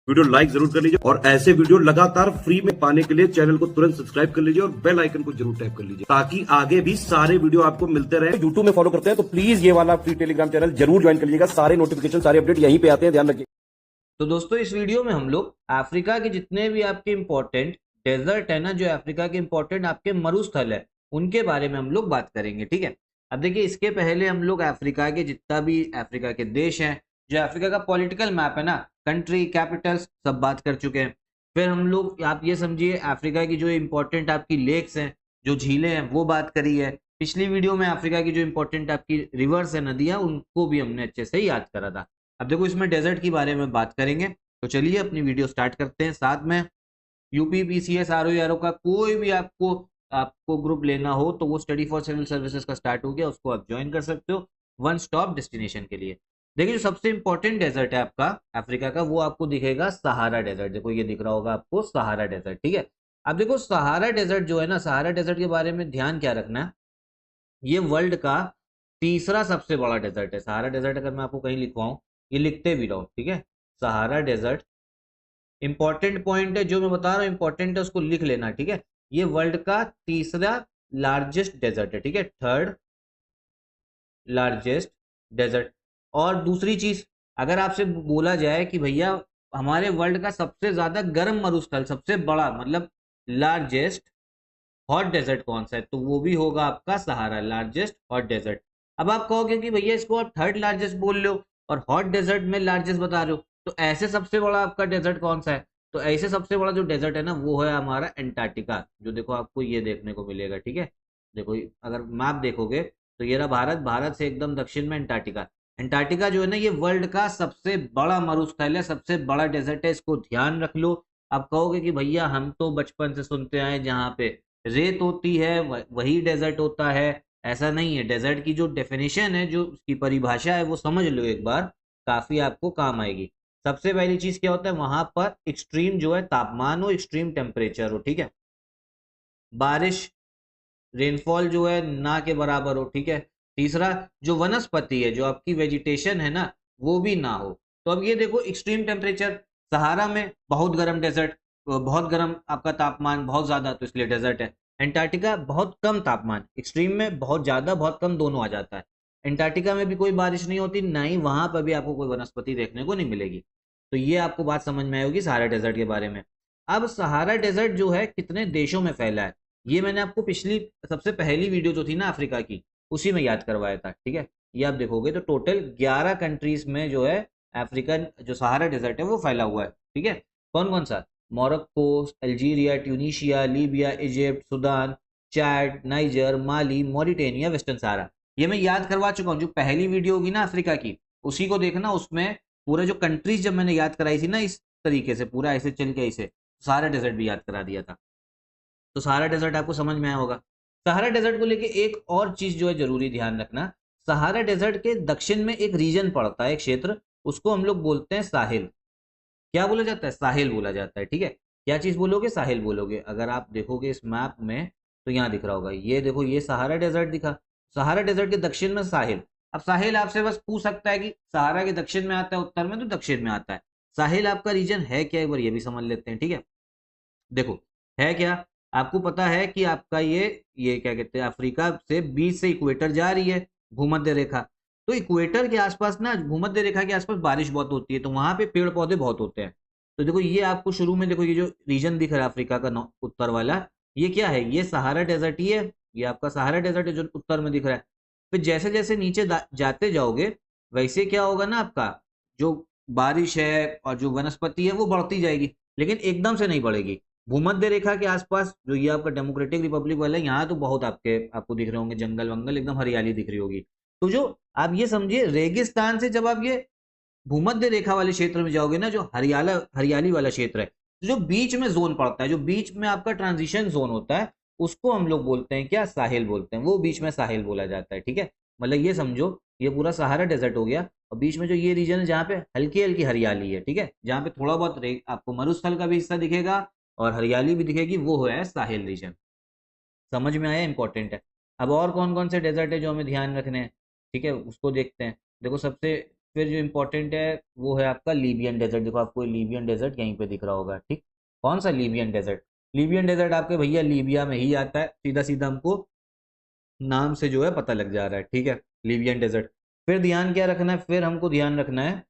Video like जरूर कर लीजिए और ऐसे वीडियो लगातार फ्री में पाने के लिए चैनल को तुरंत सब्सक्राइब कर लीजिए और बेल आइकन को जरूर टैप कर लीजिए ताकि आगे भी सारे वीडियो आपको मिलते रहे। यूट्यूब में फॉलो करते हैं तो प्लीज ये वाला फ्री टेलीग्राम चैनल जरूर ज्वाइन कर लीजिएगा। सारे नोटिफिकेशन सारे अपडेट यहीं पे आते हैं, ध्यान रखिए। तो दोस्तों इस वीडियो में हम लोग अफ्रीका के जितने भी आपके इंपॉर्टेंट डेजर्ट है ना, जो अफ्रीका के इंपॉर्टेंट आपके मरुस्थल है, उनके बारे में हम लोग बात करेंगे। ठीक है, अब देखिए इसके पहले हम लोग अफ्रीका के जितना भी अफ्रीका के देश हैं, जो अफ्रीका का पॉलिटिकल मैप है ना, कंट्री कैपिटल्स सब बात कर चुके हैं। फिर हम लोग आप ये समझिए अफ्रीका की जो इंपॉर्टेंट आपकी लेक्स हैं, जो झीलें हैं, वो बात करी है। पिछली वीडियो में अफ्रीका की जो इंपॉर्टेंट आपकी रिवर्स है, नदियां, उनको भी हमने अच्छे से याद करा था। अब देखो इसमें डेजर्ट के बारे में बात करेंगे, तो चलिए अपनी वीडियो स्टार्ट करते हैं। साथ में यूपी पीसीएस आरओ का कोई भी आपको आपको ग्रुप लेना हो तो वो स्टडी फॉर सिविल सर्विसेज का स्टार्ट हो गया, उसको आप ज्वाइन कर सकते हो वन स्टॉप डेस्टिनेशन के लिए। देखिए जो सबसे इंपॉर्टेंट डेजर्ट है आपका अफ्रीका का, वो आपको दिखेगा सहारा डेजर्ट। देखो ये दिख रहा होगा आपको सहारा डेजर्ट। ठीक है, अब देखो सहारा डेजर्ट जो है ना, सहारा डेजर्ट के बारे में ध्यान क्या रखना है, ये वर्ल्ड का तीसरा सबसे बड़ा डेजर्ट है। सहारा डेजर्ट अगर मैं आपको कहीं लिखवाऊं, ये लिखते भी रहो। ठीक है, सहारा डेजर्ट इंपॉर्टेंट पॉइंट है जो मैं बता रहा हूँ, इंपॉर्टेंट है, उसको लिख लेना। ठीक है, ये वर्ल्ड का तीसरा लार्जेस्ट डेजर्ट है। ठीक है, थर्ड लार्जेस्ट डेजर्ट। और दूसरी चीज, अगर आपसे बोला जाए कि भैया हमारे वर्ल्ड का सबसे ज्यादा गर्म मरुस्थल, सबसे बड़ा मतलब लार्जेस्ट हॉट डेजर्ट कौन सा है, तो वो भी होगा आपका सहारा, लार्जेस्ट हॉट डेजर्ट। अब आप कहोगे कि भैया इसको आप थर्ड लार्जेस्ट बोल रहे हो और हॉट डेजर्ट में लार्जेस्ट बता रहे हो, तो ऐसे सबसे बड़ा आपका डेजर्ट कौन सा है, तो ऐसे सबसे बड़ा जो डेजर्ट है ना, वो है हमारा एंटार्क्टिका, जो देखो आपको ये देखने को मिलेगा। ठीक है, देखो अगर मैप देखोगे तो ये रहा भारत, भारत से एकदम दक्षिण में एंटार्क्टिका। एंटार्क्टिका जो है ना, ये वर्ल्ड का सबसे बड़ा मरुस्थल है, सबसे बड़ा डेजर्ट है, इसको ध्यान रख लो। आप कहोगे कि भैया हम तो बचपन से सुनते आए जहाँ पे रेत होती है वही डेजर्ट होता है, ऐसा नहीं है। डेजर्ट की जो डेफिनेशन है, जो उसकी परिभाषा है, वो समझ लो एक बार, काफी आपको काम आएगी। सबसे पहली चीज क्या होता है, वहां पर एक्सट्रीम जो है तापमान हो, एक्सट्रीम टेम्परेचर हो। ठीक है, बारिश रेनफॉल जो है ना के बराबर हो। ठीक है, तीसरा जो वनस्पति है, जो आपकी वेजिटेशन है ना, वो भी ना हो। तो अब ये देखो एक्सट्रीम टेम्परेचर, सहारा में बहुत गर्म डेजर्ट, बहुत गर्म आपका तापमान, बहुत ज्यादा, तो इसलिए डेजर्ट है। एंटार्क्टिका बहुत कम तापमान, एक्सट्रीम में बहुत ज्यादा बहुत कम, दोनों आ जाता है। एंटार्क्टिका में भी कोई बारिश नहीं होती, ना ही वहां पर भी आपको कोई वनस्पति देखने को नहीं मिलेगी। तो ये आपको बात समझ में आई होगी सहारा डेजर्ट के बारे में। अब सहारा डेजर्ट जो है कितने देशों में फैला है, ये मैंने आपको पिछली सबसे पहली वीडियो जो थी ना अफ्रीका की, उसी में याद करवाया था। ठीक है, ये आप देखोगे तो टोटल 11 कंट्रीज में जो है अफ्रीकन जो सहारा डेजर्ट है वो फैला हुआ है। ठीक है, कौन कौन सा, Morocco, Algeria, Tunisia, Libya, Egypt, Sudan, Chad, Niger, Mali, Mauritania, western Sahara. ये मैं याद करवा चुका हूँ, जो पहली वीडियो होगी ना अफ्रीका की, उसी को देखना। उसमें पूरा जो कंट्रीज जब मैंने याद कराई थी ना, इस तरीके से पूरा ऐसे चल के ऐसे सारा डेजर्ट भी याद करा दिया था। तो सहारा डेजर्ट आपको समझ में आया होगा। सहारा डेजर्ट को लेके एक और चीज जो है जरूरी ध्यान रखना, सहारा डेजर्ट के दक्षिण में एक रीजन पड़ता है, एक क्षेत्र, उसको हम लोग बोलते हैं साहिल। क्या बोला जाता है, साहिल बोला जाता है। ठीक है, क्या चीज बोलोगे, साहिल बोलोगे। अगर आप देखोगे इस मैप में तो यहाँ दिख रहा होगा, ये देखो ये सहारा डेजर्ट दिखा, सहारा डेजर्ट के दक्षिण में साहिल। अब साहिल आपसे बस पूछ सकता है कि सहारा के दक्षिण में आता है, उत्तर में, तो दक्षिण में आता है। साहिल आपका रीजन है क्या, एक बार ये भी समझ लेते हैं। ठीक है, देखो है क्या, आपको पता है कि आपका ये क्या कहते हैं, अफ्रीका से बीच से इक्वेटर जा रही है भूमध्य रेखा। तो इक्वेटर के आसपास ना, भूमध्य रेखा के आसपास बारिश बहुत होती है, तो वहां पे पेड़ पौधे बहुत होते हैं। तो देखो ये आपको शुरू में देखो, ये जो रीजन दिख रहा है अफ्रीका का उत्तर वाला, ये क्या है, ये सहारा डेजर्ट ही है। ये आपका सहारा डेजर्ट है जो उत्तर में दिख रहा है। फिर जैसे जैसे नीचे जाते जाओगे, वैसे क्या होगा ना, आपका जो बारिश है और जो वनस्पति है वो बढ़ती जाएगी, लेकिन एकदम से नहीं बढ़ेगी। भूमध्य रेखा के आसपास जो ये आपका डेमोक्रेटिक रिपब्लिक वाला है, यहाँ तो बहुत आपको दिख रहे होंगे जंगल वंगल, एकदम हरियाली दिख रही होगी। तो जो आप ये समझिए रेगिस्तान से जब आप ये भूमध्य रेखा वाले क्षेत्र में जाओगे ना, जो हरियाला हरियाली वाला क्षेत्र है, तो जो बीच में जोन पड़ता है, जो बीच में आपका ट्रांजिशन जोन होता है, उसको हम लोग बोलते हैं क्या, साहिल बोलते हैं। वो बीच में साहिल बोला जाता है। ठीक है, मतलब ये समझो ये पूरा सहारा डेजर्ट हो गया, और बीच में जो ये रीजन है जहाँ पे हल्की हल्की हरियाली है, ठीक है, जहाँ पे थोड़ा बहुत आपको मरुस्थल का भी हिस्सा दिखेगा और हरियाली भी दिखेगी, वो है साहिल रीजन। समझ में आया, इंपॉर्टेंट है। अब और कौन कौन से डेजर्ट है जो हमें ध्यान रखने हैं, ठीक है, उसको देखते हैं। देखो सबसे फिर जो इम्पोर्टेंट है वो है आपका लीबियन डेजर्ट। देखो आपको लीबियन डेजर्ट यहीं पे दिख रहा होगा, ठीक। कौन सा लीबियन डेजर्ट? लीबियन डेजर्ट आपके भैया लीबिया में ही आता है, सीधा सीधा हमको नाम से जो है पता लग जा रहा है, ठीक है, लीबियन डेजर्ट। फिर ध्यान क्या रखना है, फिर हमको ध्यान रखना है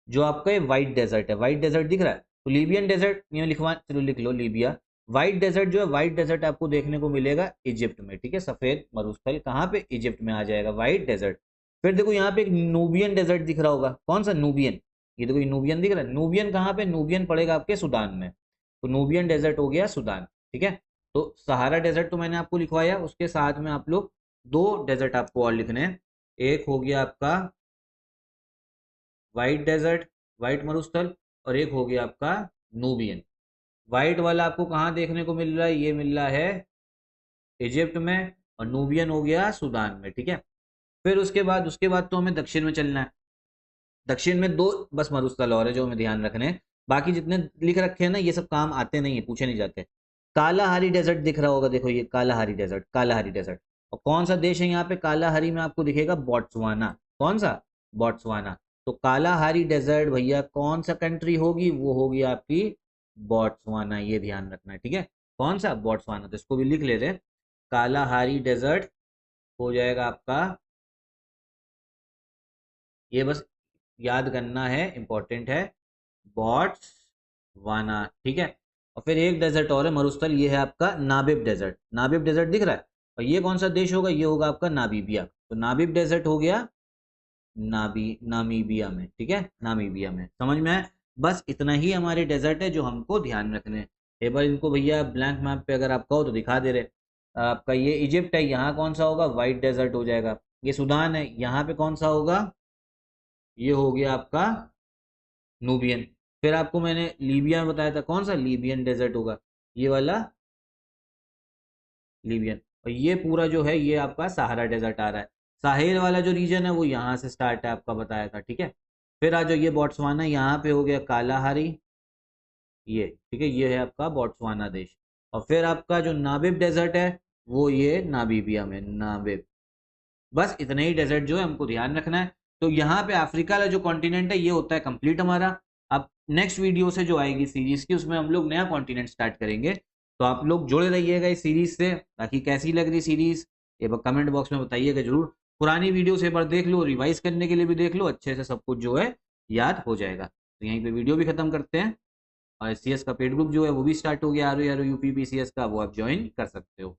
जो आपका ये व्हाइट डेजर्ट है, व्हाइट डेजर्ट दिख रहा है, तो लीबियन डेजर्ट ये लिखवा, चलो लिख लो लीबिया। व्हाइट डेजर्ट जो है, व्हाइट डेजर्ट आपको देखने को मिलेगा इजिप्ट में, ठीक है, सफेद मरुस्थल कहाँ पे, इजिप्ट में आ जाएगा व्हाइट डेजर्ट। फिर देखो यहाँ पे एक नूबियन डेजर्ट दिख रहा होगा, कौन सा, नूबियन, ये देखो ये नूबियन दिख रहा है, नूबियन कहाँ पे, नूबियन पड़ेगा आपके सूडान में, तो नूबियन डेजर्ट हो गया सूडान, ठीक है। तो सहारा डेजर्ट तो मैंने आपको लिखवाया, उसके साथ में आप लोग दो डेजर्ट आपको और लिखने हैं। एक हो गया आपका व्हाइट डेजर्ट, व्हाइट मरुस्थल, और एक हो गया आपका नूबियन। व्हाइट वाला आपको कहाँ देखने को मिल रहा है, ये मिल रहा है इजिप्ट में, और नूबियन हो गया सूडान में, ठीक है। फिर उसके बाद तो हमें दक्षिण में चलना है। दक्षिण में दो बस मरुस्थल और है जो हमें ध्यान रखने हैं, बाकी जितने लिख रखे हैं ना ये सब काम आते नहीं है, पूछे नहीं जाते। कालाहारी डेजर्ट दिख रहा होगा, देखो ये कालाहारी डेजर्ट, कालाहारी डेजर्ट। और कौन सा देश है यहाँ पे कालाहारी में, आपको दिखेगा बोट्सवाना, कौन सा, बोट्सवाना। तो कालाहारी डेजर्ट भैया कौन सा कंट्री होगी, वो होगी आपकी बोट्सवाना, ये ध्यान रखना है, ठीक है, कौन सा, बोट्सवाना। तो इसको भी लिख लेते हैं, कालाहारी डेजर्ट हो जाएगा आपका, ये बस याद करना है, इंपॉर्टेंट है, बोट्सवाना, ठीक है। और फिर एक डेजर्ट और है मरुस्थल, ये है आपका नाबिब डेजर्ट, नाबिब डेजर्ट दिख रहा है, और ये कौन सा देश होगा, ये होगा आपका नामीबिया। तो नाबिब डेजर्ट हो गया नामीबिया में, ठीक है, नामीबिया में, समझ में आया। बस इतना ही हमारे डेजर्ट है जो हमको ध्यान रखने हैं। एक बार इनको भैया ब्लैंक मैप पे अगर आप कहो तो दिखा दे रहे। आपका ये इजिप्ट है, यहाँ कौन सा होगा, व्हाइट डेजर्ट हो जाएगा। ये सूडान है, यहाँ पे कौन सा होगा, ये हो गया आपका नूबियन। फिर आपको मैंने लीबिया में बताया था, कौन सा, लीबियन डेजर्ट होगा, ये वाला लीबियन। और ये पूरा जो है ये आपका सहारा डेजर्ट आ रहा है। साहेल वाला जो रीजन है वो यहाँ से स्टार्ट है, आपका बताया था, ठीक है। फिर आ जाओ ये बोट्सवाना, यहाँ पे हो गया कालाहारी, ये ठीक है, ये है आपका बोट्सवाना देश। और फिर आपका जो नाबिब डेजर्ट है वो ये नामीबिया में, नाबिब। बस इतने ही डेजर्ट जो है हमको ध्यान रखना है। तो यहाँ पे अफ्रीका वाला जो कॉन्टिनेंट है ये होता है कंप्लीट हमारा। अब नेक्स्ट वीडियो से जो आएगी सीरीज की, उसमें हम लोग नया कॉन्टिनेंट स्टार्ट करेंगे। तो आप लोग जुड़े रहिएगा इस सीरीज से। बाकी कैसी लग रही सीरीज ये कमेंट बॉक्स में बताइएगा जरूर। पुरानी वीडियो से एक बार देख लो, रिवाइज करने के लिए भी देख लो, अच्छे से सब कुछ जो है याद हो जाएगा। तो यहीं पे वीडियो भी खत्म करते हैं। और एससीएस का पेड ग्रुप जो है वो भी स्टार्ट हो गया, R U P P C S का, वो आप ज्वाइन कर सकते हो।